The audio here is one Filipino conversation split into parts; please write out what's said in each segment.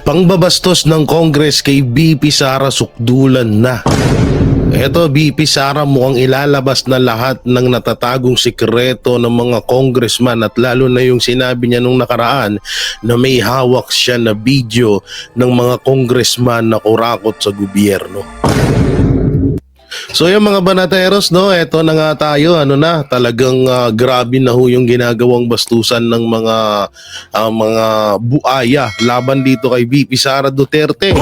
Pangbabastos ng Congress kay BP Sara sukdulan na. Eto, BP Sara mukhang ilalabas na lahat ng natatagong sikreto ng mga congressman at lalo na yung sinabi niya nung nakaraan na may hawak siya na video ng mga congressman na kurakot sa gobyerno. So yung mga banateros, no, eto na nga tayo, talagang grabe na ho yung ginagawang bastusan ng mga buaya laban dito kay BP Sara Duterte.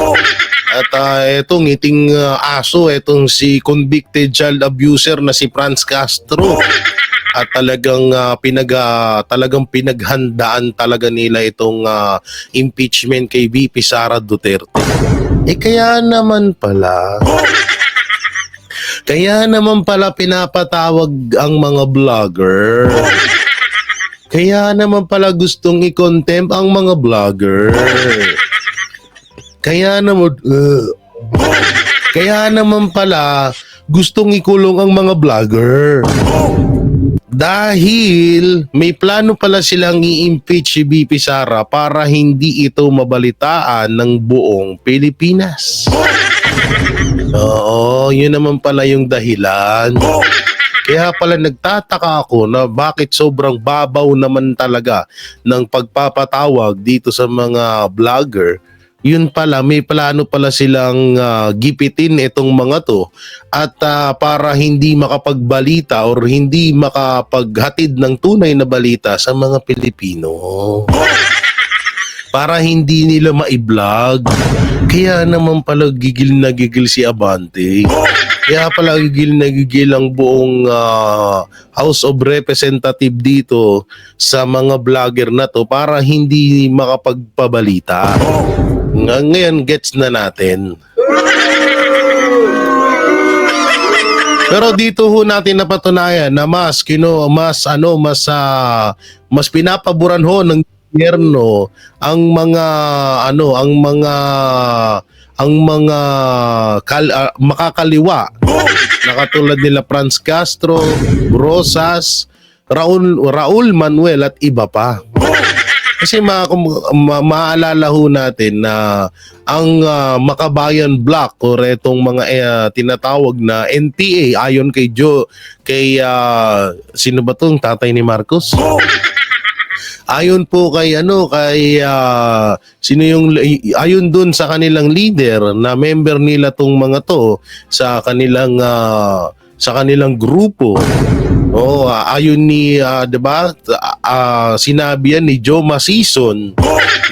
At etong ngiting aso, etong si convicted child abuser na si Franz Castro. At talagang pinaghandaan talaga nila itong impeachment kay BP Sara Duterte. Kaya naman pala pinapatawag ang mga vlogger. Kaya naman pala gustong i-contempt ang mga vlogger. Kaya naman pala gustong ikulong ang mga vlogger. Dahil may plano pala silang i-impeach si BP Sara para hindi ito mabalitaan ng buong Pilipinas. Oo, yun naman pala yung dahilan. Kaya pala nagtataka ako na bakit sobrang babaw naman talaga ng pagpapatawag dito sa mga vlogger. Yun pala, may plano pala silang gipitin itong mga to at para hindi makapagbalita or hindi makapaghatid ng tunay na balita sa mga Pilipino. Para hindi nila ma-vlog. Kaya naman pala gigil na gigil si Abante. Kaya pala gigil na gigil ang buong House of Representative dito sa mga vlogger na to para hindi makapagpabalita. Ngayon gets na natin. Pero dito ho natin napatunayan na mas pinapaboran ho ng gobyerno ang mga makakaliwa na katulad nila Franz Castro, Rosas, Raul Manuel at iba pa. Kasi maalala ho natin na ang Makabayan Block o etong mga tinatawag na NPA ayon sino ba tong tatay ni Marcos? Ayon po ayon dun sa kanilang leader na member nila tong mga to sa kanilang grupo. Ayon ni 'di ba? Sinabi yan ni Joe Masison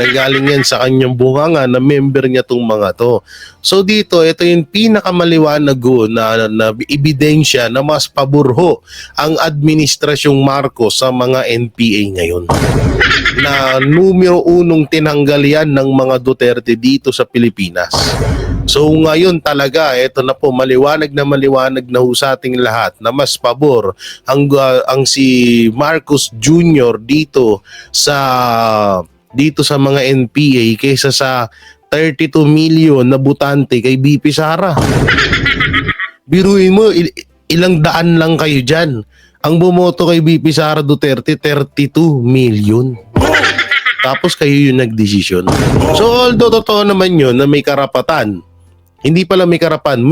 na galing yan sa kanyang bunganga na member niya tong mga to. So dito, ito yung pinakamaliwanag na ebidensya na mas paborho ang administrasyong Marcos sa mga NPA ngayon. Na numero unong tinanggal yan ng mga Duterte dito sa Pilipinas. So ngayon talaga, ito na po, maliwanag na ho sa ating lahat na mas pabor ang si Marcos Jr. dito sa mga NPA kaysa sa 32 million na butante kay BP Sara. Biruin mo, ilang daan lang kayo dyan. Ang bumoto kay BP Sara Duterte, 32 million. Tapos kayo yung nagdesisyon. So although totoo naman yun na may karapatan, hindi pala may karapatan,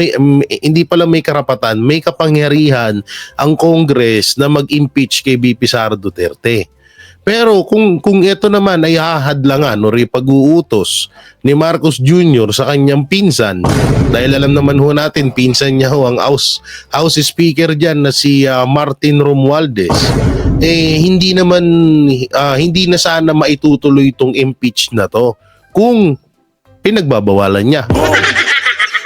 may kapangyarihan ang Congress na mag-impeach kay BP Sara Duterte. Pero kung ito naman ay hahadlangan o pag-uutos ni Marcos Jr. sa kanyang pinsan, dahil alam naman ho natin, pinsan niya ho ang House Speaker dyan na si Martin Romualdez, hindi na sana maitutuloy itong impeach na to kung pinagbabawalan niya.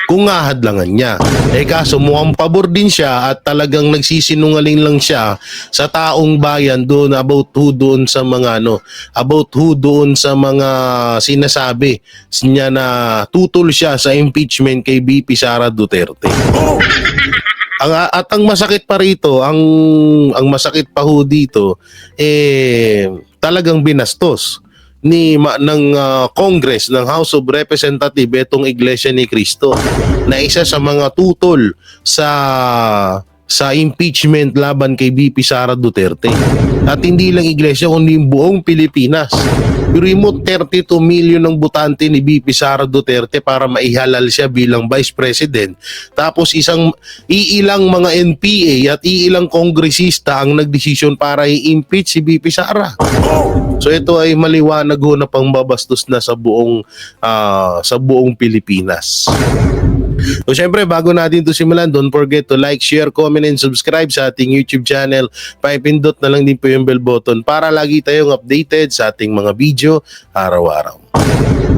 Kung hahadlangan niya. Kaso mukhang pabor din siya at talagang nagsisinungaling lang siya sa taong bayan doon about who doon sa mga sinasabi niya na tutol siya sa impeachment kay BP Sara Duterte. At ang masakit pa rito, ang masakit pa ho dito, talagang binastos ng Congress, ng House of Representative itong Iglesia ni Cristo na isa sa mga tutol sa sa impeachment laban kay VP Sara Duterte. At hindi lang Iglesia kundi yung buong Pilipinas. Pero mo 32 million ng botante ni VP Sara Duterte para maihalal siya bilang Vice President. Tapos iilang mga NPA at iilang kongresista ang nagdesisyon para i-impeach si VP Sara. So ito ay maliwanag ho na pangbabastos na sa buong Pilipinas. So syempre bago natin ito simulan, don't forget to like, share, comment, and subscribe sa ating YouTube channel. Paipindot na lang din po yung bell button para lagi tayong updated sa ating mga video araw-araw.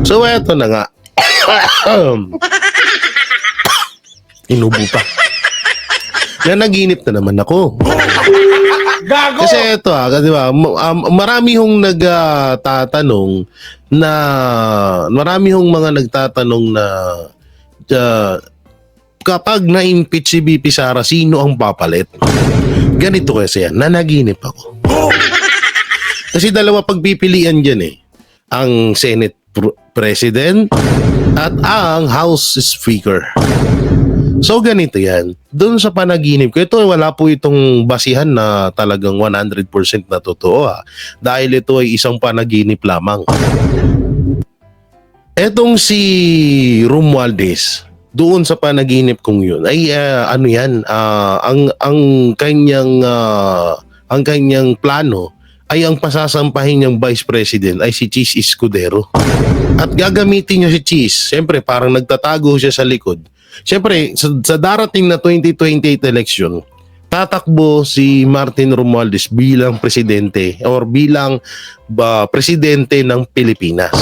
So eto na nga. Inubo pa. Nanaginip na naman ako. Gago! Kasi ito di ba, marami hong nagtatanong na kapag na-impeach si VP Sara, sino ang papalit? Ganito kasi yan, nanaginip ako. Kasi dalawa pagpipilian dyan ang Senate President at ang House Speaker. So ganito yan. Doon sa panaginip ko, ito wala po itong basihan na talagang 100% na totoo dahil ito ay isang panaginip lamang. Etong si Romualdez, doon sa panaginip kong yun, ay ang kanyang plano ay ang pasasampahin niyang Vice President ay si Chis Escudero. At gagamitin niya si Chis, siyempre parang nagtatago siya sa likod. Siyempre, sa darating na 2028 election, tatakbo si Martin Romualdez bilang presidente or bilang presidente ng Pilipinas.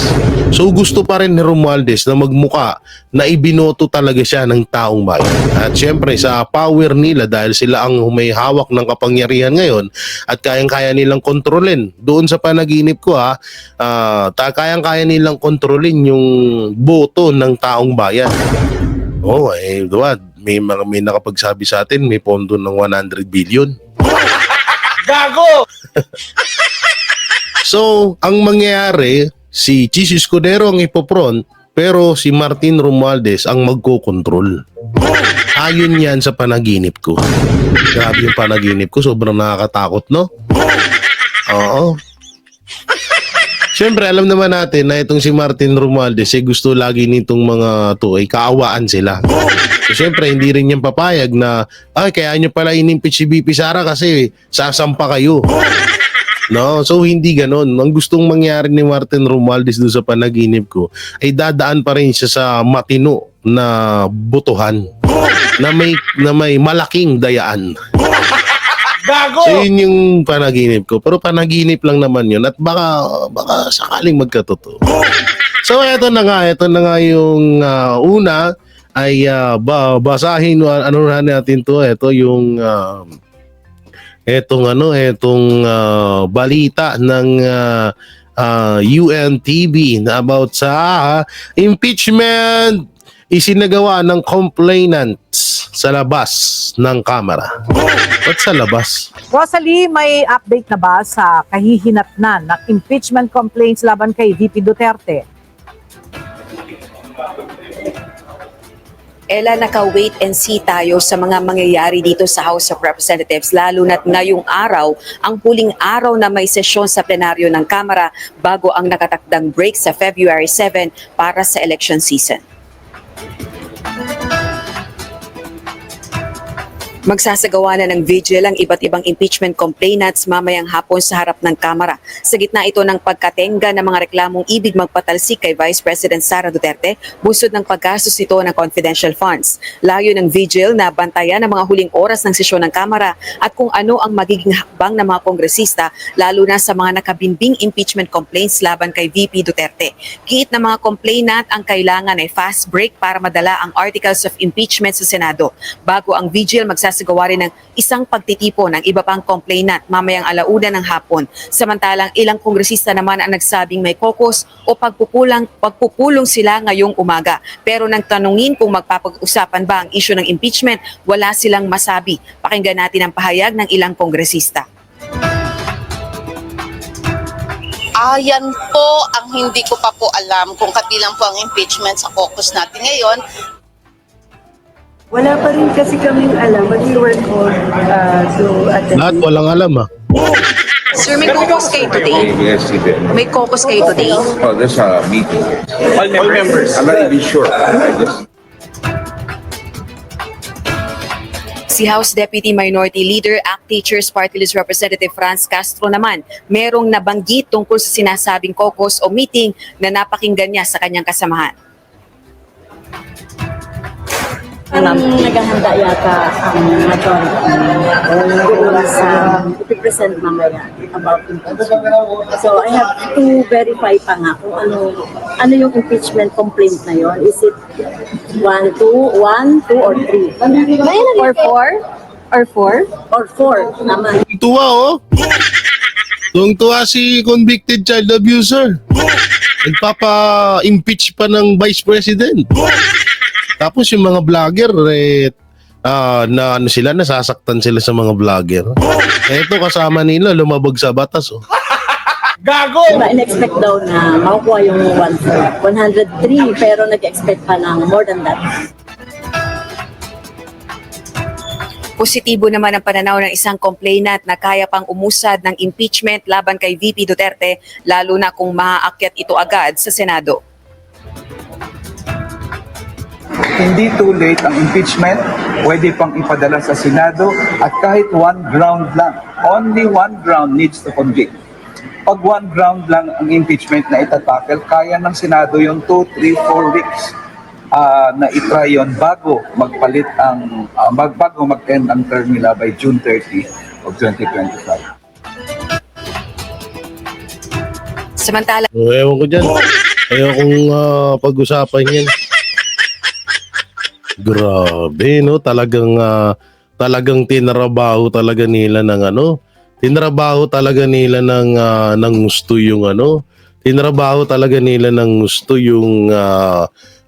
So gusto pa rin ni Romualdez na magmuka na ibinoto talaga siya ng taong bayan. At syempre sa power nila dahil sila ang may hawak ng kapangyarihan ngayon at kayang-kaya nilang kontrolin. Doon sa panaginip ko kayang-kaya nilang kontrolin yung boto ng taong bayan. May nakapagsabi sa atin, may pondo ng 100 billion. Gago! So, ang mangyayari, si Chis Escudero ang ipopront, pero si Martin Romualdez ang magkokontrol. Ayon yan sa panaginip ko. Grabe yung panaginip ko, sobrang nakakatakot, no? Oo. Siyempre, alam naman natin na itong si Martin Romualdez gusto lagi nitong mga ay kaawaan sila. So, siyempre, hindi rin niyang papayag na kaya niyo pala inimpeach si VP Sara kasi sasampa kayo. No? So, hindi ganon. Ang gustong mangyari ni Martin Romualdez doon sa panaginip ko ay dadaan pa rin siya sa matino na botohan na may malaking dayaan. Gago! So yun yung panaginip ko. Pero panaginip lang naman yun at baka sakaling magkatotoo. So ito na nga yung una ay basahin natin to. Ito yung etong balita ng UNTV na about sa impeachment isinagawa ng complainants sa labas ng Kamara. At sa labas? Rosalie, may update na ba sa kahihinatnan ng impeachment complaints laban kay VP Duterte? Ella, naka-wait and see tayo sa mga mangyayari dito sa House of Representatives, lalo na't ngayong araw, ang huling araw na may sesyon sa plenaryo ng Kamara bago ang nakatakdang break sa February 7 para sa election season. Magsasagawa na ng vigil ang iba't ibang impeachment complainants mamayang hapon sa harap ng Kamara. Sa gitna ito ng pagkatenga ng mga reklamong ibig magpatalsik kay Vice President Sara Duterte, busod ng paggastos nito ng confidential funds. Layo ng vigil na bantayan ang mga huling oras ng sesyon ng Kamara at kung ano ang magiging hakbang ng mga kongresista, lalo na sa mga nakabinbing impeachment complaints laban kay VP Duterte. Kiit ng mga complainant ang kailangan ay fast break para madala ang articles of impeachment sa Senado. Bago ang vigil, magsasagawa rin ng isang pagtitipo ng iba pang complainant mamayang alauna ng hapon. Samantalang ilang kongresista naman ang nagsabing may caucus o pagpupulong sila ngayong umaga. Pero nang tanungin kung magpapag-usapan ba ang issue ng impeachment, wala silang masabi. Pakinggan natin ang pahayag ng ilang kongresista. Yan po ang hindi ko pa po alam kung kabilang po ang impeachment sa caucus natin ngayon. Wala pa rin kasi kaming alam, but we were called at the Lahat walang alam ah. Sir, may caucus kayo today? Yes, he did. May caucus kayo today? Oh, there's a meeting. All members. I'm not even sure. I just Si House Deputy Minority Leader, ACT Teachers Party List Representative Franz Castro naman, merong nabanggit tungkol sa sinasabing caucus o meeting na napakinggan niya sa kanyang kasamahan. Parang naghahanda yata ang majority sa ipipresent mamaya about impeachment. So I have to verify pa nga kung ano yung impeachment complaint na yon. Is it 1, 2, or 3? Or 4? Or 4? Or 4 naman. Tuwa oh. Tuwang-tuwa si convicted child abuser. Nagpapa-impeach pa ng Vice President. Tapos yung mga vlogger, na ano sila, nasasaktan sila sa mga vlogger. Eto kasama nila, lumabag sa batas. Oh. Diba, in-expect daw na makukuha yung 103, pero nag-expect pa ng more than that. Positibo naman ang pananaw ng isang complainant na kaya pang umusad ng impeachment laban kay VP Duterte, lalo na kung maaakyat ito agad sa Senado. Hindi too late ang impeachment, pwede pang ipadala sa Senado at kahit one ground lang, only one ground needs to convict. Pag one ground lang ang impeachment na itatakel, kaya ng Senado yung 2, 3, 4 weeks na itry yun bago magpalit ang, bago mag-end ang term nila by June 30 of 2025. Samantala, Ewan ko dyan. Ayokong pag-usapan yan. Grabe, no? Talagang tinrabaho talaga nila ng tinrabaho talaga nila ng gusto yung tinrabaho talaga nila ng gusto yung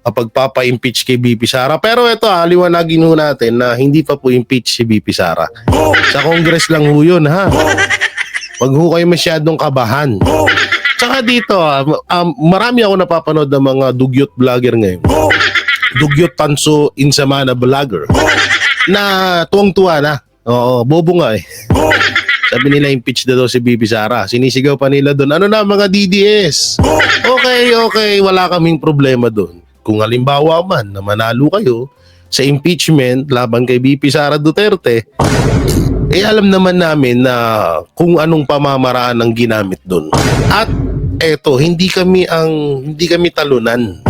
pagpapa-impeach kay BP Sara. Pero ito liwanagin ho natin na hindi pa po impeach si BP Sara. Sa Congress lang ho yun, ha? Wag ho kayo masyadong kabahan. Tsaka dito, marami ako napapanood ng mga dugyot vlogger ngayon. Dugyot Tanso Insamana vlogger na tuwang-tuwa na. Oo, bobo nga eh. Sabi nila impeach na daw si BP Sara. Sinisigaw pa nila doon. Ano na mga DDS? Okay, wala kaming problema doon. Kung halimbawa man na manalo kayo sa impeachment laban kay BP Sara Duterte, alam naman namin na kung anong pamamaraan ang ginamit doon. At eto, hindi kami talunan.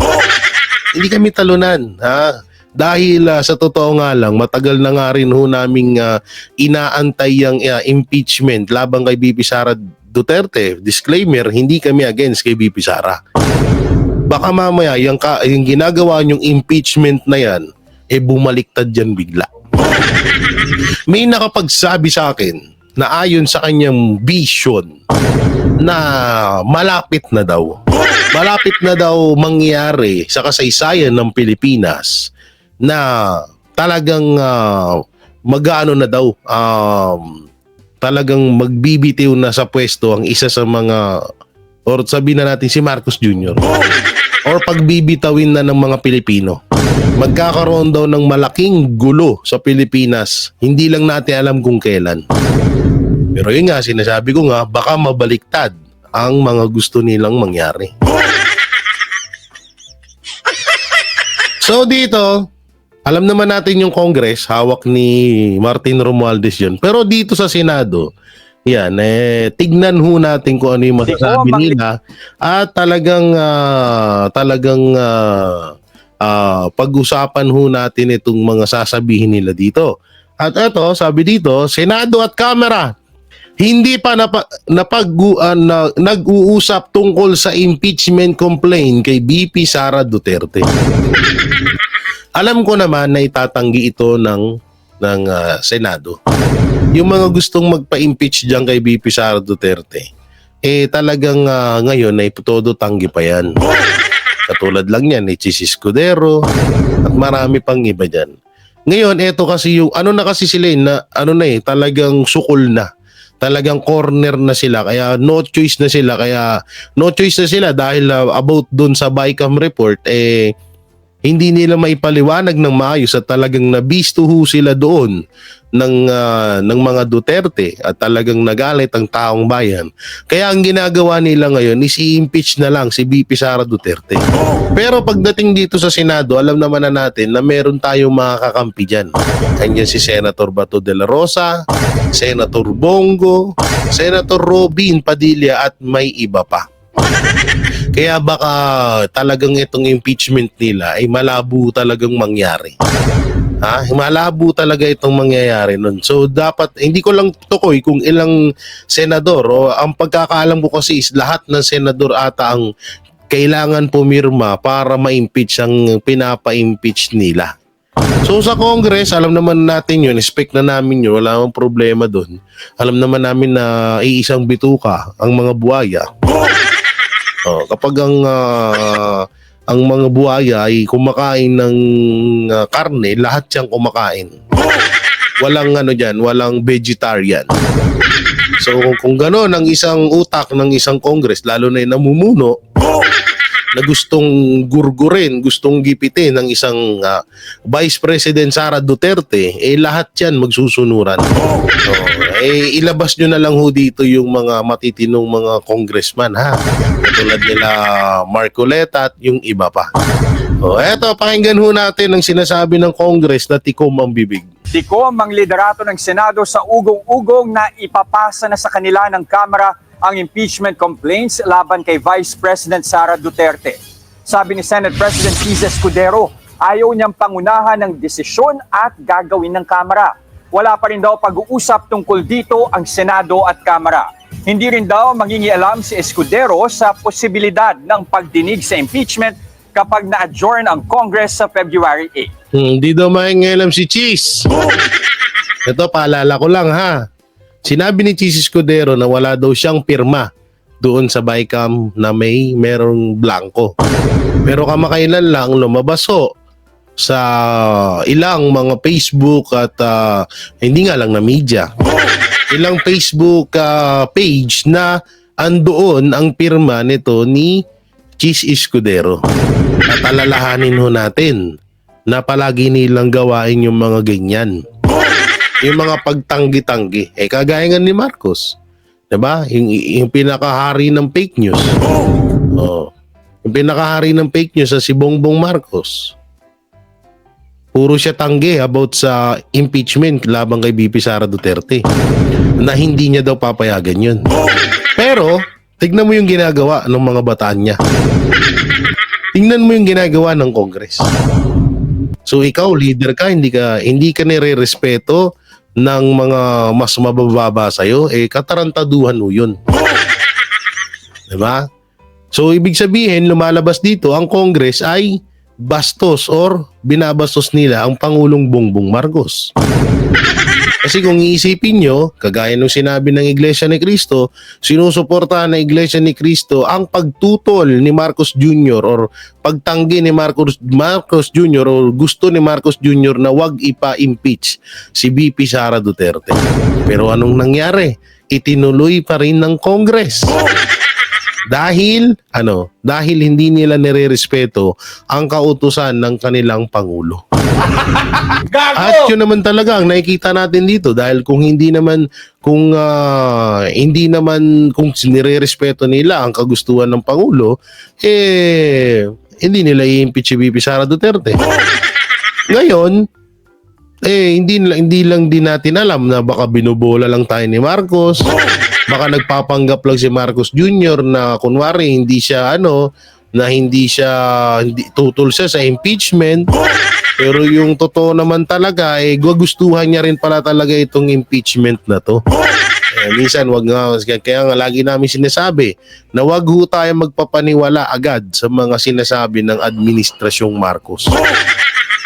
Hindi kami talunan, ha? Dahil sa totoo nga lang, matagal na nga rin ho naming inaantay ang impeachment laban kay BP Sara Duterte. Disclaimer, hindi kami against kay BP Sara. Baka mamaya yung ginagawa niyong impeachment na yan, bumaliktad yan bigla. May nakapagsabi sa akin na ayon sa kanyang vision na malapit na daw mangyari sa kasaysayan ng Pilipinas na talagang talagang magbibitiw na sa pwesto ang isa sa mga, or sabihin na natin si Marcos Jr. or pagbibitawin na ng mga Pilipino. Magkakaroon daw ng malaking gulo sa Pilipinas. Hindi lang natin alam kung kailan. Pero yun nga, sinasabi ko nga, baka mabaliktad ang mga gusto nilang mangyari. So dito, alam naman natin yung Congress, hawak ni Martin Romualdez yun. Pero dito sa Senado, yan, tignan ho natin kung ano yung masasabi nila. At talagang pag-usapan ho natin itong mga sasabihin nila dito. At ito, sabi dito, Senado at Kamara, hindi pa nag-uusap tungkol sa impeachment complaint kay BP Sara Duterte. Alam ko naman na itatanggi ito ng Senado. Yung mga gustong magpa-impeach diyan kay BP Sara Duterte, talagang ngayon ay todo tanggi pa yan. Katulad lang yan, Chis Escudero at marami pang iba dyan. Ngayon, eto kasi yung na kasi sila talagang sukol na. Talagang corner na sila, kaya no choice na sila dahil about dun sa BICAM report, hindi nila maipaliwanag ng maayos at talagang nabisto ho sila doon ng mga Duterte at talagang nagalit ang taong bayan. Kaya ang ginagawa nila ngayon is i-impeach na lang si VP Sara Duterte. Pero pagdating dito sa Senado, alam naman na natin na meron tayong mga kakampi dyan. Andiyan si Senator Bato de la Rosa, Senator Bongo, Senator Robin Padilla at may iba pa. Kaya baka talagang itong impeachment nila ay malabo talagang mangyari. Malabo talaga itong mangyayari nun. So dapat, hindi ko lang tukoy kung ilang senador o ang pagkakaalam ko kasi is lahat ng senador ata ang kailangan pumirma para ma-impeach ang pinapa-impeach nila. So sa Congress, alam naman natin yun, expect na namin yun, wala namang problema dun. Alam naman namin na iisang bituka ang mga buhaya. Kapag ang mga buhaya ay kumakain ng karne, lahat siyang kumakain. Walang walang vegetarian. So kung gano'n ang isang utak ng isang Congress, lalo na yung namumuno, na gustong gurgurin, gustong gipitin ng isang Vice President Sara Duterte, lahat yan magsusunuran. Ilabas nyo na lang ho dito yung mga matitinong mga congressman, tulad nila Marcoleta at yung iba pa. Eto, pakinggan ho natin ang sinasabi ng Congress na tikom ang bibig. Tikom ang liderato ng Senado sa ugong-ugong na ipapasa na sa kanila ng Kamara ang impeachment complaints laban kay Vice President Sara Duterte. Sabi ni Senate President Chis Escudero, ayaw niyang pangunahan ng desisyon at gagawin ng Kamara. Wala pa rin daw pag-uusap tungkol dito ang Senado at Kamara. Hindi rin daw mangingialam si Escudero sa posibilidad ng pagdinig sa impeachment kapag na-adjourn ang Congress sa February 8. Hindi daw mangingialam si Chis. Ito, paalala ko lang Sinabi ni Chis Escudero na wala daw siyang pirma doon sa BICAM na merong blanco. Pero kamakailan lang lumabas sa ilang mga Facebook at hindi nga lang na media. Ilang Facebook page na andoon ang pirma nito ni Chis Escudero. At alalahanin ho natin na palagi nilang gawain yung mga ganyan. Yung mga pagtanggi-tanggi. Kagaya nga ni Marcos. Diba? Yung pinakahari ng fake news. Yung pinakahari ng fake news sa si Bongbong Marcos. Puro siya tanggi about sa impeachment labang kay VP Sara Duterte. Na hindi niya daw papayagan yun. Pero, tignan mo yung ginagawa ng mga bataan niya. Tingnan mo yung ginagawa ng Congress. So ikaw, leader ka, hindi ka nire-respeto ng mga mas mabababa sa'yo, katarantaduhan mo yun. Diba? So ibig sabihin, lumalabas dito, ang Congress ay bastos or binabastos nila ang Pangulong Bongbong Marcos. Kasi kung iisipin nyo, kagaya nung sinabi ng Iglesia ni Cristo, sinusuportahan ng Iglesia ni Cristo ang pagtutol ni Marcos Jr. or pagtanggi ni Marcos Jr. o gusto ni Marcos Jr. na wag ipa-impeach si VP Sara Duterte. Pero anong nangyari? Itinuloy pa rin ng Congress. Dahil hindi nila nirerespeto ang kautusan ng kanilang Pangulo. At yun naman talaga ang nakikita natin dito dahil kung nirerespeto nila ang kagustuhan ng Pangulo, hindi nila i-impeach si VP Sara Duterte. Ngayon, hindi lang din natin alam na baka binubola lang tayo ni Marcos. Baka nagpapanggap lang si Marcos Jr. na kunwari hindi tutol siya sa impeachment. Pero yung totoo naman talaga, gugustuhan niya rin pala talaga itong impeachment na to. Minsan, kaya nga lagi namin sinasabi na wag ho tayo magpapaniwala agad sa mga sinasabi ng Administrasyong Marcos.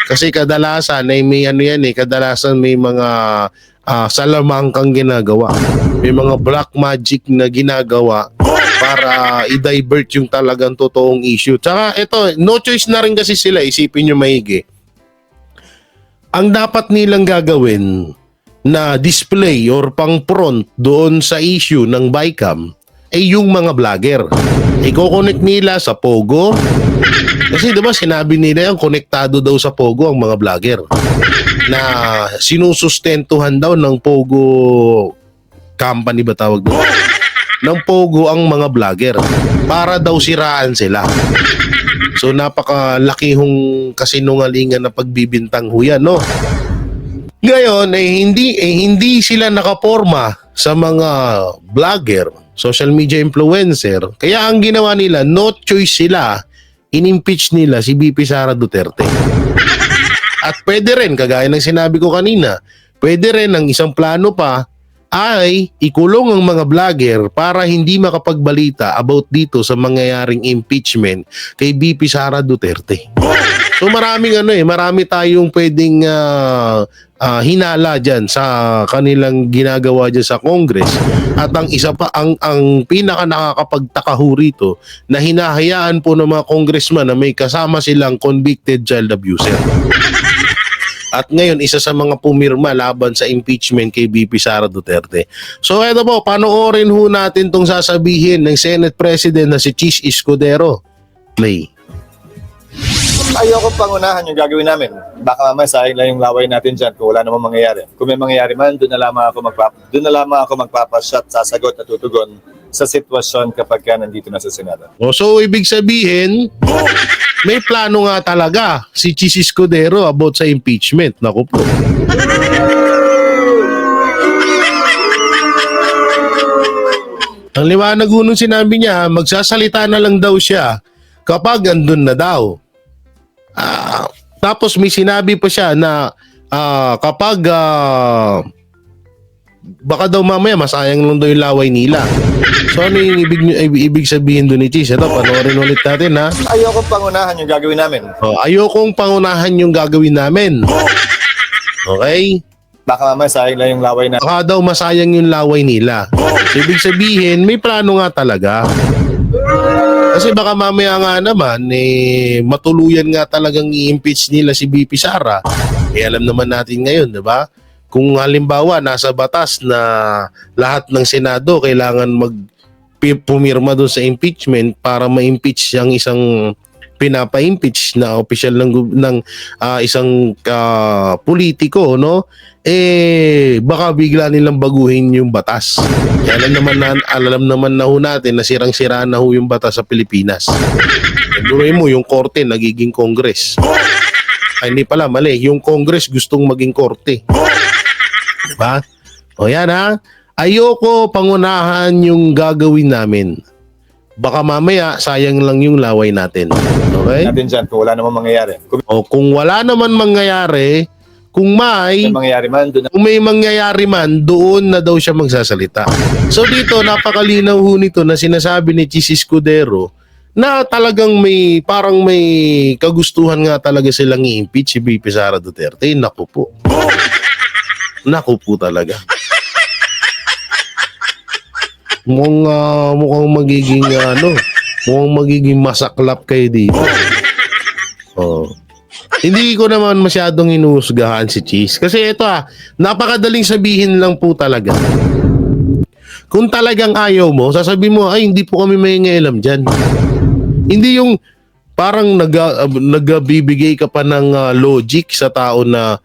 Kasi kadalasan kadalasan may mga salamangkang ginagawa. May mga black magic na ginagawa para i-divert yung talagang totoong issue. Tsaka ito, no choice na rin kasi sila, isipin nyo maigi. Ang dapat nilang gagawin na display or pang-front doon sa issue ng BICAM ay yung mga vlogger. Iko-connect nila sa Pogo, Kasi diba sinabi nila yung konektado daw sa Pogo ang mga vlogger na sinusustentuhan daw ng Pogo company ba tawag doon? Ng Pogo ang mga vlogger para daw siraan sila. So napakalaki hong kasinungalingan na pagbibintang ho yan, no? Ngayon hindi sila nakaporma sa mga vlogger, social media influencer. Kaya ang ginawa nila, no choice sila, in-impeach nila si VP Sara Duterte. At pwede rin, kagaya ng sinabi ko kanina, pwede rin ang isang plano pa ay ikulong ang mga vlogger para hindi makapagbalita about dito sa mangyayaring impeachment kay VP Sara Duterte. So marami tayong pwedeng hinala dyan sa kanilang ginagawa dyan sa Congress. At ang isa pa, ang pinaka nakakapagtaka ho rito na hinahayaan po ng mga congressman na may kasama silang convicted child abuser. At ngayon, isa sa mga pumirma laban sa impeachment kay VP Sara Duterte. So eto po, panoorin ho natin tong sasabihin ng Senate President na si Chis Escudero. Play. Ayoko pangunahan yung gagawin namin. Baka mamaya sayang lang yung laway natin dyan kung wala namang mangyayari. Kung may mangyayari man, doon na lamang ako magpapasyat, sasagot at tutugon sa sitwasyon kapag ka nandito na sa Senado. So ibig sabihin, may plano nga talaga si Chis Escudero about sa impeachment. Naku po. Ang liwanag ho nung sinabi niya, magsasalita na lang daw siya kapag andun na daw. Tapos may sinabi pa siya na kapag baka daw mamaya masayang lang daw yung laway nila. So ano yung ibig sabihin doon ni Chis? Ito, panoorin ulit natin, ha? Ayoko pangunahan yung gagawin namin. Ayokong pangunahan yung gagawin namin. Okay? Baka mamaya sayang lang yung laway natin. Baka daw masayang yung laway nila. So, ibig sabihin, may plano nga talaga. Kasi baka mamaya nga naman, matuluyan nga talagang i-impeach nila si VP Sara. Alam naman natin ngayon, di ba? Kung halimbawa nasa batas na lahat ng Senado kailangan pumirma doon sa impeachment para ma-impeach ang isang pinapa-impeach na opisyal ng isang politiko, no? Baka bigla nilang baguhin yung batas. Alam naman na ho natin na sirang-sira na ho yung batas sa Pilipinas. Duruin mo yung korte nagiging Congress. Hindi pala, mali. Yung Congress gustong maging korte. Diba? O yan, ha? Ayoko pangunahan yung gagawin namin. Baka mamaya sayang lang yung laway natin. Okay? Natin dyan kung wala namang mangyayari. Kung wala naman mangyayari, kung may mangyayari man, doon na daw siya magsasalita. So dito, napakalinaw ho nito na sinasabi ni Chis Escudero na talagang parang may kagustuhan nga talaga silang i-impeach si VP Sara Duterte. Naku po. Naku po talaga. Mukhang magiging masaklap kayo dito. Hindi ko naman masyadong inuhusgahan si Chis. Kasi ito napakadaling sabihin lang po talaga. Kung talagang ayaw mo, sasabihin mo, ay hindi po kami may ngayon dyan. Hindi yung parang nagbibigay ka pa ng logic sa tao na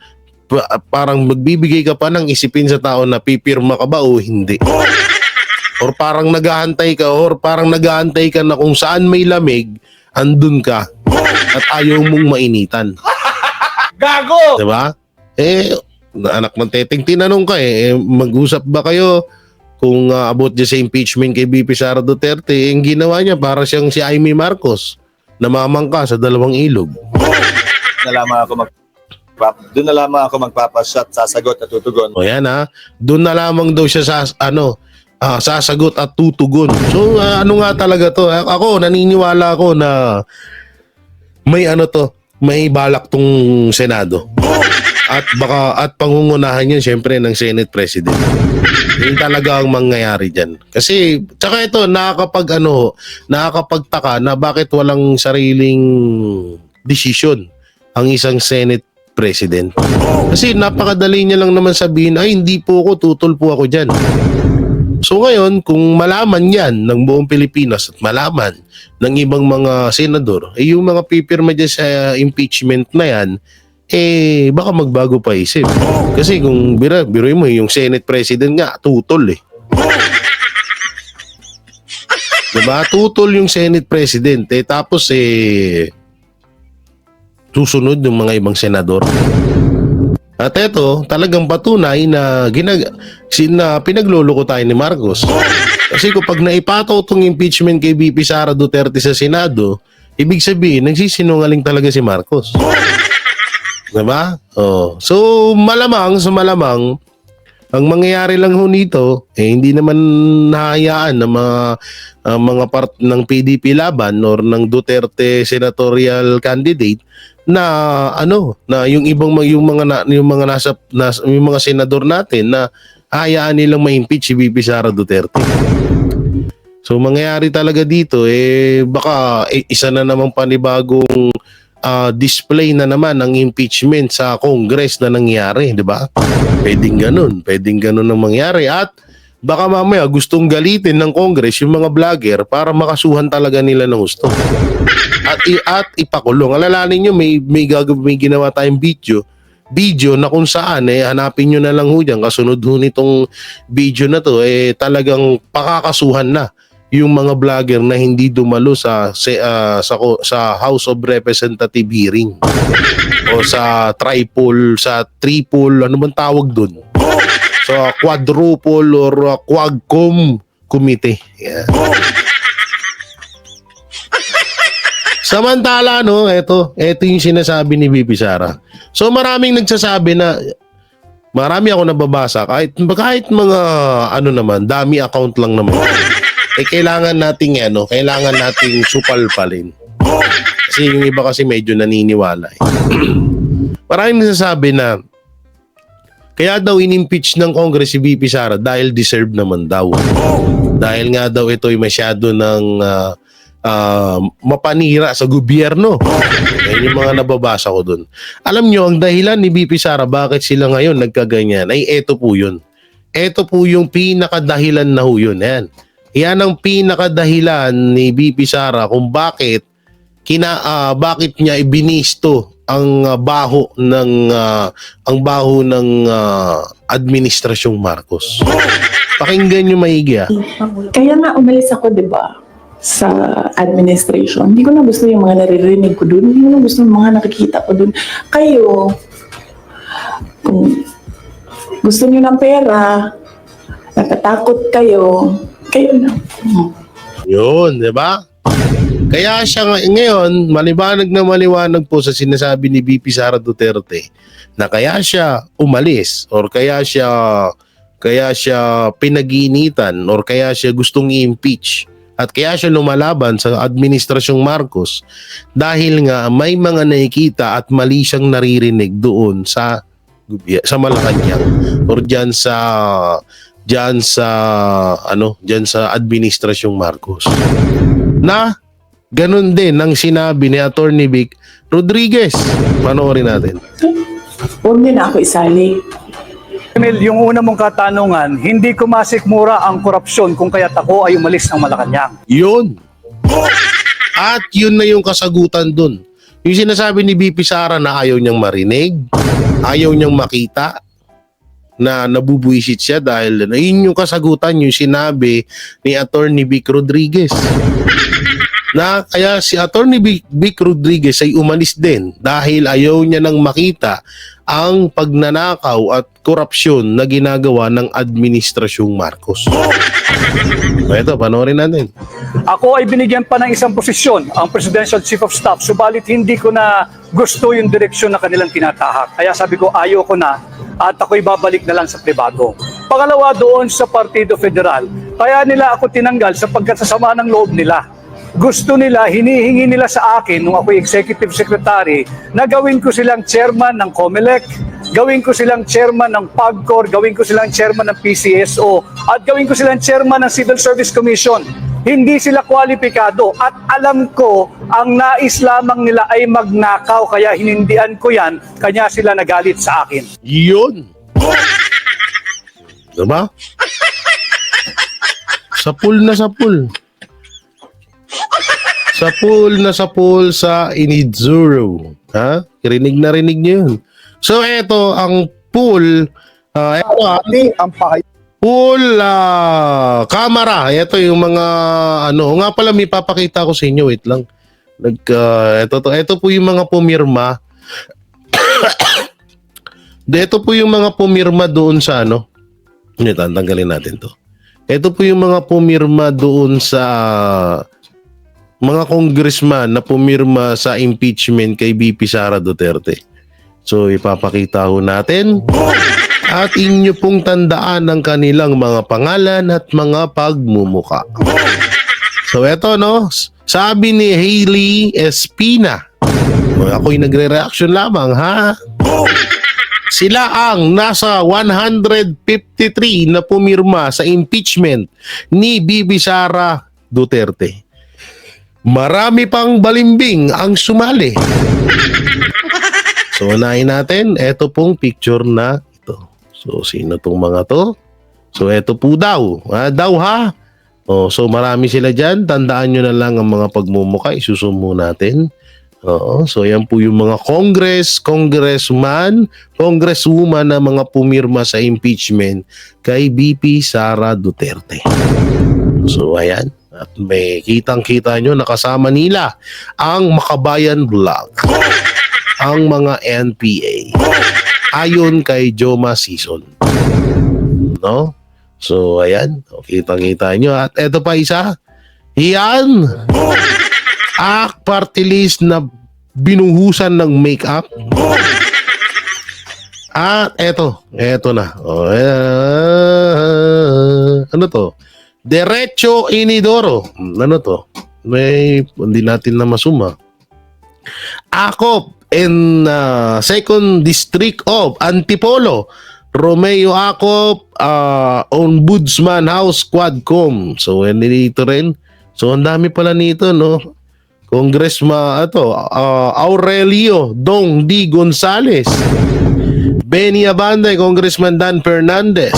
parang magbibigay ka pa ng isipin sa tao na pipirma ka ba o hindi. Or parang naghahantay ka na kung saan may lamig, andun ka at ayaw mong mainitan. Gago! Diba? Anak ng teteng, tinanong ka mag-usap ba kayo kung about sa impeachment kay VP Sara Duterte? Ang ginawa niya para siyang si Amy Marcos na mamangka sa dalawang ilog. Doon na lamang ako magpapasyat, sasagot at tutugon. O yan, doon na lamang daw siya sasagot at tutugon. So ano nga talaga to? Ako naniniwala ako na may balak tong Senado. At pangungunahan yan syempre ng Senate President. Yun talaga ang mangyayari dyan. Kasi tsaka ito nakakapagtaka na bakit walang sariling desisyon ang isang Senate President. Kasi napakadali niya lang naman sabihin, ay hindi po ako, tutol po ako dyan. So ngayon, kung malaman yan ng buong Pilipinas at malaman ng ibang mga senador, yung mga pipirma dyan sa impeachment na yan, baka magbago pa isip. Kasi kung biruin mo, yung Senate President nga, tutol eh. Diba? Tutol yung Senate President. Tapos susunod yung mga ibang senador. At eto, talagang patunay na pinagluloko tayo ni Marcos. Kasi kapag naipataw itong impeachment kay VP Sara Duterte sa Senado, ibig sabihin, nagsisinungaling talaga si Marcos. Diba? Oh. So, malamang, ang mangyayari lang ho nito, hindi naman nahayaan ng mga part ng PDP laban or ng Duterte senatorial candidate na yung mga senador natin na hayaan nilang ma-impeach si VP Sara Duterte. So mangyayari talaga dito baka isa na namang panibagong display na naman ng impeachment sa Congress na nangyari, di ba? Pwedeng ganun ang mangyari at baka mamaya gustong galitin ng Congress yung mga vlogger para makasuhan talaga nila ng gusto. At ipakulong. Alalahanin nyo, may ginawa tayong video na kung saan hanapin nyo na lang ho dyan. Kasunod ho nitong video na to talagang pakakasuhan na yung mga vlogger na hindi dumalo sa House of Representative hearing o sa triple, ano bang tawag dun? Sa quadruple or quadcom committee. Yeah. Samantala, ito yung sinasabi ni VP Sara. So maraming nagsasabi na, marami ako nababasa, kahit mga dami account lang naman. Kailangan nating supalpalin. Kasi yung iba kasi medyo naniniwala. Maraming nagsasabi na, kaya daw in-impeach ng Congress si VP Sara dahil deserve naman daw. Dahil nga daw ito ay masyado ng mapanira sa gobyerno. Yan yung mga nababasa ko dun. Alam nyo, ang dahilan ni VP Sara bakit sila ngayon nagkaganyan ay eto po yun. Eto po yung pinakadahilan na ho yun. Yan ang pinakadahilan ni VP Sara kung bakit niya ibinisto ang baho ng administrasyong Marcos. Pakinggan nyo maigi. Kaya nga umalis ako, 'di ba? Sa administration. Hindi ko na gusto yung mga naririnig ko doon. Hindi ko na gusto yung mga nakikita ko doon. Kayo, kung gusto niyo ng pera, natatakot kayo na. Yun, di ba? Kaya siya ngayon, maliwanag po sa sinasabi ni VP Sara Duterte na kaya siya umalis or kaya siya pinag-iinitan or kaya siya gustong i-impeach at kaya siya lumalaban sa administrasyong Marcos dahil nga may mga nakikita at mali siyang naririnig doon sa Malacanang or diyan sa administrasyong Marcos. Na ganun din ang sinabi ni Attorney Vic Rodriguez. Panoorin natin. Huwag niyo na ako isali. Emil, yung una mong katanungan, hindi ko masikmura ang korupsyon kung kaya't ako ay umalis ng Malacanang. Yun. At yun na yung kasagutan dun. Yung sinasabi ni VP Sara na ayaw niyang marinig, ayaw niyang makita, na nabubuisit siya dahil yun yung kasagutan yung sinabi ni Attorney Vic Rodriguez. Na kaya si Attorney Vic Rodriguez ay umalis din dahil ayaw niya nang makita ang pagnanakaw at korupsyon na ginagawa ng administrasyong Marcos. Ito, panoorin natin. Ako ay binigyan pa ng isang posisyon, ang Presidential Chief of Staff, subalit hindi ko na gusto yung direksyon na kanilang tinatahak. Kaya sabi ko, ayoko na at ako'y babalik na lang sa pribado. Pangalawa, doon sa Partido Federal, kaya nila ako tinanggal sapagkat sa sama ng loob nila. Gusto nila, hinihingi nila sa akin nung ako'y Executive Secretary na gawin ko silang chairman ng COMELEC, gawin ko silang chairman ng PAGCOR, gawin ko silang chairman ng PCSO, at gawin ko silang chairman ng Civil Service Commission. Hindi sila kwalipikado at alam ko ang nais lamang nila ay magnakaw kaya hinindihan ko yan, kanya sila nagalit sa akin. Yun. Diba? Sa pool na sa pool. Sa pool na sa pool sa Inidzuro. Ha? Rinig na rinig niyo yun. So, eto ang pool. Eto ang pool camera. Ito yung mga ano. Nga pala may papakita ko sa inyo. Wait lang. Ito po yung mga pumirma. Ito po yung mga pumirma doon sa ano. Tanggalin natin to. Ito po yung mga pumirma doon sa mga congressman na pumirma sa impeachment kay VP Sara Duterte. So ipapakita ho natin at inyo pong tandaan ang kanilang mga pangalan at mga pagmumuka. So eto no, sabi ni Hailey Espina. Ako'y nagre-reaction lamang ha. Sila ang nasa 153 na pumirma sa impeachment ni VP Sara Duterte. Marami pang balimbing ang sumali. So, unahin natin, ito pong picture na ito. So, sino tong mga to? So, ito po daw. Ha? So, marami sila dyan. Tandaan nyo na lang ang mga pagmumuka. Isusumo natin. So, yan po yung mga congressman, congresswoman na mga pumirma sa impeachment kay VP Sara Duterte. So, ayan. At may kitang-kita nyo, nakasama nila ang Makabayan Vlog, ang mga NPA, ayon kay Joma Season. No? So, ayan. Kitang-kita nyo. At eto pa isa. Yan. Party list na binuhusan ng makeup. At eto na. Ano to? Derecho Inidoro. Ano to? Hindi natin na masuma. Akop in 2nd District of Antipolo. Romeo Akop, Ombudsman House Quadcom. So, dito rin. So, ang dami pala nito, no? Congressman, Aurelio Dong D. Gonzales. Benny Abanday, Congressman Dan Fernandez.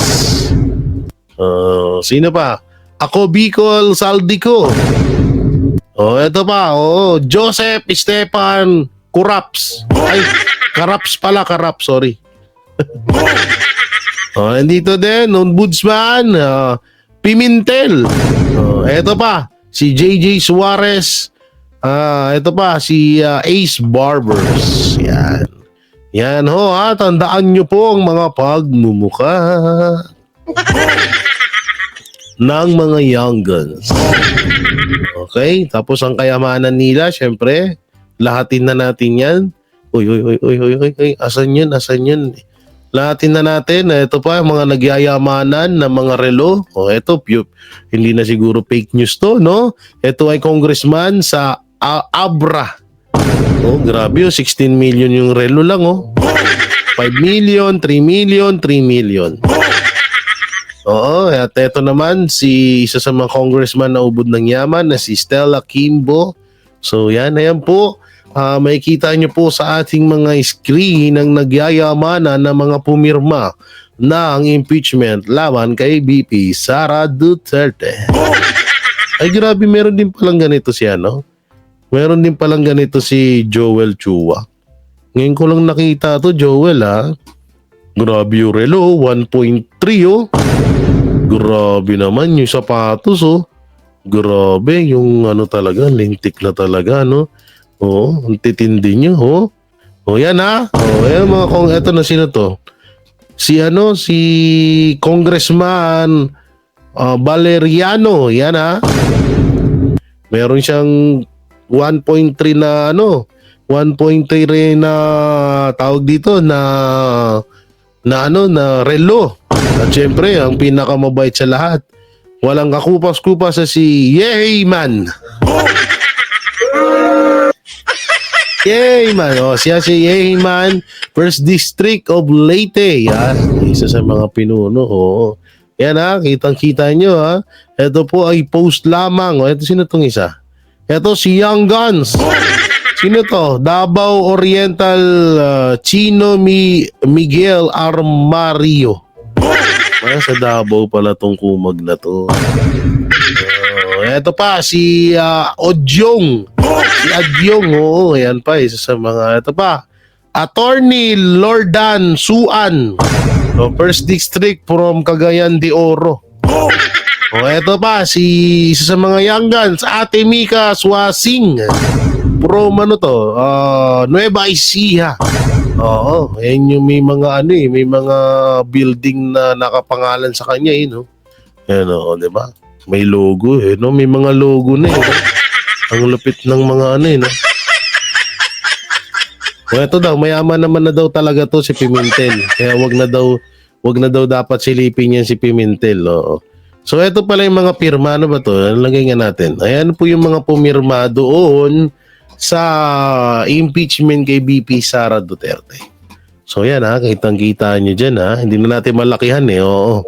Sino pa? Ako Bicol Saldico. Ito pa. Joseph Esteban Curaps. Ay, Caraps, sorry. Nandito din, Ombudsman Pimentel. Ito pa, si JJ Suarez. Ito pa, si Ace Barbers. Yan ho ha, tandaan nyo po ang mga pagmumuka ng mga young guns. Okay, tapos ang kayamanan nila, syempre, lahatin na natin yan. Uy, asan yun? Lahatin na natin. Ito pa, mga nagyayamanan na mga relo. Ito, hindi na siguro fake news to, no? Ito ay congressman sa Abra. Grabe 16 million yung relo lang, 5 million, 3 million, 3 million. At ito naman, isa sa mga congressman na ubod ng yaman na si Stella Kimbo. So ayan po. Makikita nyo po sa ating mga screen ang nagyayamanan na mga pumirma na ang impeachment laban kay VP Sara Duterte. Ay grabe, meron din palang ganito siya, no? Meron din palang ganito si Joel Chua. Ngayon ko lang nakita to, Joel, ha? Grabe yung relo, 1.3, Grabe naman yung sapatos, Grabe, yung talaga, lintik na talaga, no? Ang titindi nyo, yan ha. Yan eto na, sino to? Si Congressman Valeriano, yan ha. Meron siyang 1.3 na 1.3 rin na tawag dito na relo. At syempre, ang pinakamabait sa lahat, walang kakupas-kupas sa si Yeheyman. Yeheyman, siya si Yeheyman, 1st District of Leyte. Yan, isa sa mga pinuno. Yan ha, kitang-kita nyo ha. Ito po ay post lamang. Ito, sino itong isa? Ito si Young Guns. Sino to? Davao Oriental Chino Miguel Armario. Sa Davao pala tong kumag na to. Ito pa, si Odyong. Si Adyong, oo, yan pa, isa sa mga, ito pa. Attorney Lordan Suan. First District from Cagayan de Oro. Ito pa, isa sa mga young guns, Ate Mika Swasing. From Nueva Ecija. Oo, yan yung may mga may mga building na nakapangalan sa kanya, no? Yan, di ba? May logo, no? May mga logo na, Ang lupit ng mga no? Ito daw, mayaman naman na daw talaga to si Pimentel. Kaya wag na daw dapat silipin yan si Pimentel, oo. So, ito pala yung mga pirma. Ano ba to? Lagay nga natin. Ayan po yung mga pumirma doon sa impeachment kay BP Sara Duterte. So, yan kitang-kita nyo dyan Hindi na natin malakihan oo.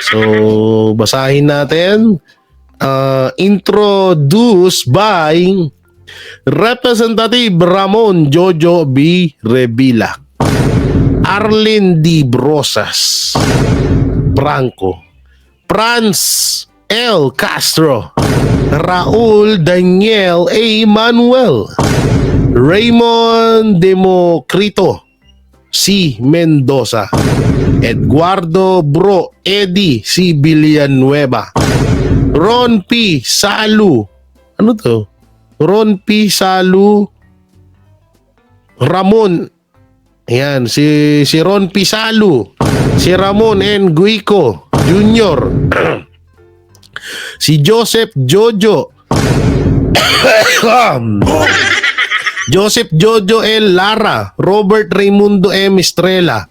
So, basahin natin. Introduced by Representative Ramon Jojo B. Revilla, Arlene D. Brosas, Franco, Franz L. Castro, Raul Daniel A. Manuel, Raymond Democrito C. Mendoza, Eduardo Bro Eddie C. Villanueva, Ron P. Salu, ano to? Ron P. Salu, Ramon, ayan, si Ron P. Salu, si Ramon N. Guico Jr., si Joseph Jojo, Joseph Jojo L. Lara, Robert Raimundo M. Estrella,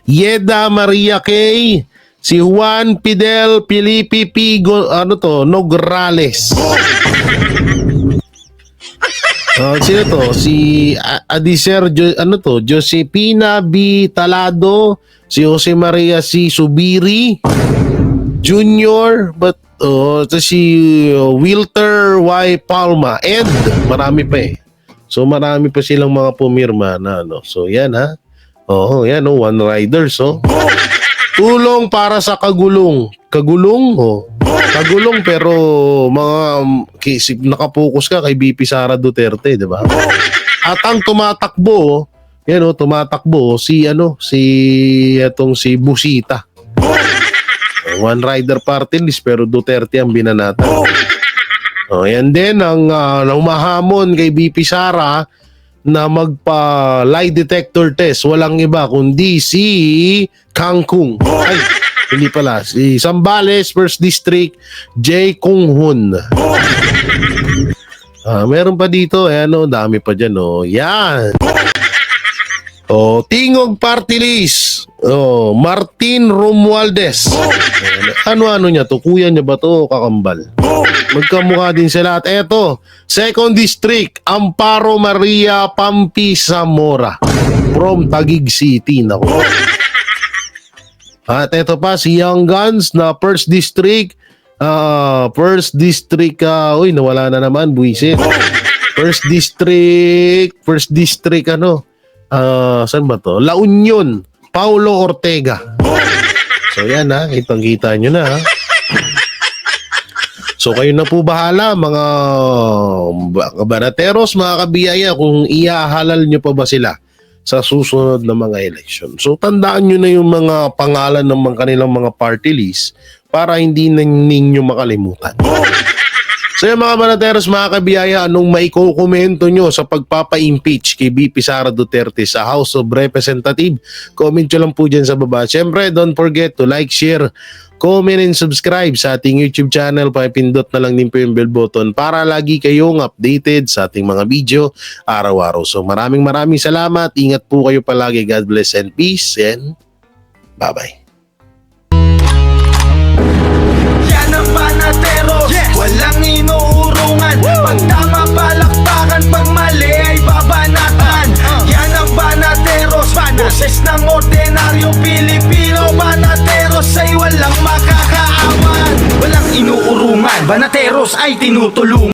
Yeda Maria K., si Juan Fidel Felipe P. Nograles. Sino to? Si Adiser Josepina B. Talado, si Jose Maria C. Subiri Junior, si Wilter Y. Palma, and marami pa So marami pa silang mga pumirma na So yan yan One Riders tulong para sa kagulong. Kagulong pero nakapokus ka kay BP Sara Duterte, di ba? At ang tumatakbo, tumatakbo si Busita. One Rider Party List pero Duterte ang binanata. Yan din ang umahamon kay BP Sara na magpa-lie detector test. Walang iba kundi si Kangkong. Ay, hindi pala. Si Zambales, First District, J. Kunghun. Meron pa dito. Dami pa dyan. Yan. Tingog Party List. Martin Romualdez. Ano niya to? Kuya niya ba to? Kakambal. Magkamukha din sila. At eto, Second District, Amparo Maria Pampi Zamora from Taguig City. At eto pa, si Young Guns na First District. Nawala na naman, buisit. First District, saan ba to? La Union, Paulo Ortega. So yan kitang-kita nyo na So kayo na po bahala mga banateros, mga kabiyaya, kung iahalal nyo pa ba sila sa susunod na mga eleksyon. So tandaan nyo na yung mga pangalan ng mga kanilang mga party list para hindi na ninyo makalimutan. So yung mga banateros, mga kabiyaya, anong maiko-komento nyo sa pagpapa-impeach kay BP Sara Duterte sa House of Representatives? Comment nyo lang po dyan sa baba. Siyempre, don't forget to like, share, comment, and subscribe sa ating YouTube channel. Pakipindot na lang din po yung bell button para lagi kayong updated sa ating mga video araw-araw. So maraming salamat. Ingat po kayo palagi. God bless and peace and bye-bye. Yan ang banatero, walang inuurungan. Pag tama palakpakan, pag mali ay babanatan. Yan ang banateros, boses ng ordinaryong Pilipino. Banateros ay walang makakaawan, walang inuurungan. Banateros ay tinutulungan.